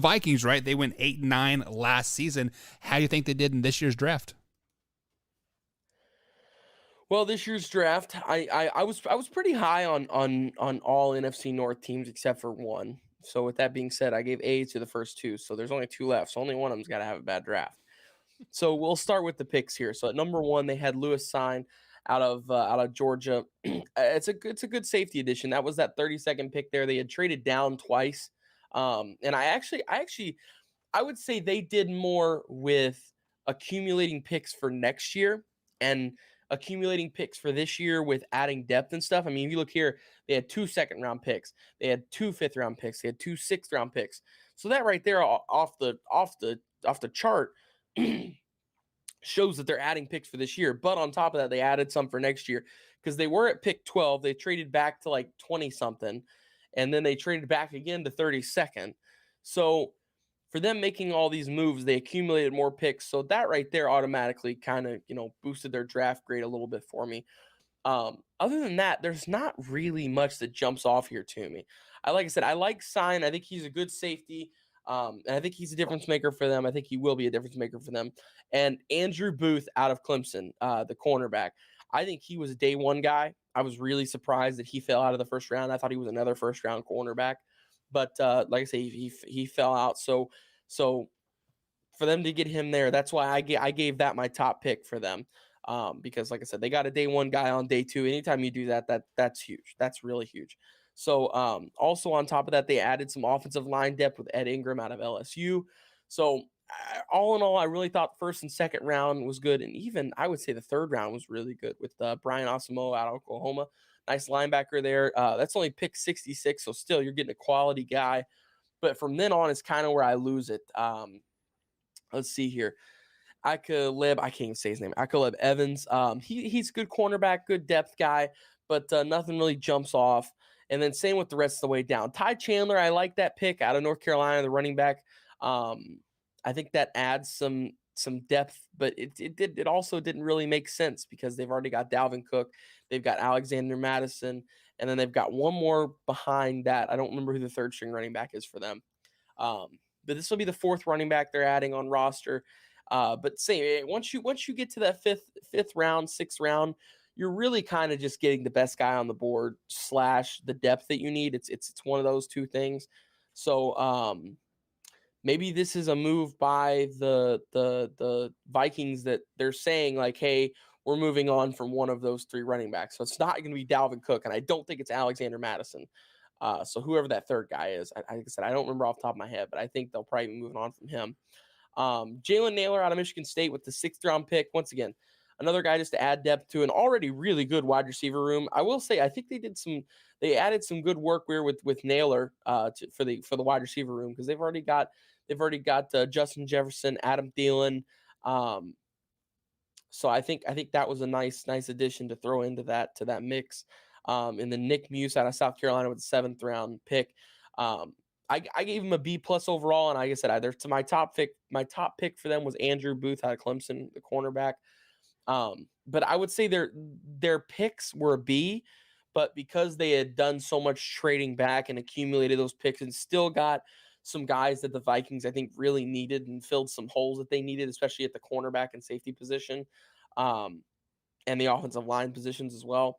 Vikings, right? They went 8-9 last season. How do you think they did in this year's draft? Well, this year's draft, I was pretty high on all NFC North teams except for one. So with that being said, I gave A to the first two. So there's only two left. So only one of them's got to have a bad draft. So we'll start with the picks here. So at number one, they had Lewis Sign out of Georgia. It's a good safety addition. That was that 32nd pick there. They had traded down twice, and I would say they did more with accumulating picks for next year and accumulating picks for this year with adding depth and stuff. I mean, if you look here, they had 2 second-round picks, they had 2 fifth-round picks, they had 2 sixth-round picks. So that right there, off the chart, shows that they're adding picks for this year. But on top of that, they added some for next year because they were at pick 12. They traded back to like 20 something, and then they traded back again to 32nd. So for them making all these moves, they accumulated more picks. So that right there automatically kind of, boosted their draft grade a little bit for me. Other than that, there's not really much that jumps off here to me. Like I said, I like Sign. I think he's a good safety. And I think he's a difference maker for them. I think he will be a difference maker for them. And Andrew Booth out of Clemson, the cornerback. I think he was a day one guy. I was really surprised that he fell out of the first round. I thought he was another first round cornerback. But like I say, he fell out. So for them to get him there, that's why I gave that my top pick for them. Because like I said, they got a day one guy on day two. Anytime you do that's huge. That's really huge. So also on top of that, they added some offensive line depth with Ed Ingram out of LSU. So all in all, I really thought first and second round was good, and even I would say the third round was really good with Brian Asamoah out of Oklahoma. Nice linebacker there. That's only pick 66, so still you're getting a quality guy. But from then on is kind of where I lose it. Let's see here. I can't even say his name. Akaleb Evans. He's a good cornerback, good depth guy, but nothing really jumps off. And then same with the rest of the way down. Ty Chandler, I like that pick out of North Carolina, the running back. I think that adds some depth, but it also didn't really make sense because they've already got Dalvin Cook, they've got Alexander Madison, and then they've got one more behind that. I don't remember who the third string running back is for them. But this will be the fourth running back they're adding on roster. But same, once you get to that fifth round, sixth round, you're really kind of just getting the best guy on the board / the depth that you need. It's one of those two things. So maybe this is a move by the Vikings that they're saying like, hey, we're moving on from one of those three running backs. So it's not going to be Dalvin Cook, and I don't think it's Alexander Madison. So whoever that third guy is, like I said, I don't remember off the top of my head, but I think they'll probably be moving on from him. Jalen Naylor out of Michigan State with the 6th round pick. Once again, another guy just to add depth to an already really good wide receiver room. I will say, I think they added some good work here with Naylor for the wide receiver room because they've already got Justin Jefferson, Adam Thielen. So I think that was a nice addition to throw into that mix. And then Nick Muse out of South Carolina with the 7th round pick. I gave him a B plus overall, and like I said, my top pick for them was Andrew Booth out of Clemson, the cornerback. But I would say their picks were a B, but because they had done so much trading back and accumulated those picks and still got some guys that the Vikings I think really needed and filled some holes that they needed, especially at the cornerback and safety position, and the offensive line positions as well.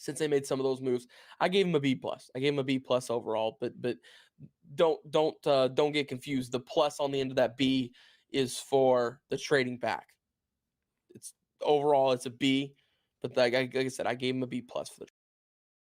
Since they made some of those moves, I gave him a B plus. I gave him a B plus overall, but don't get confused. The plus on the end of that B is for the trading back. It's overall it's a B, but like I said, I gave him a B plus for the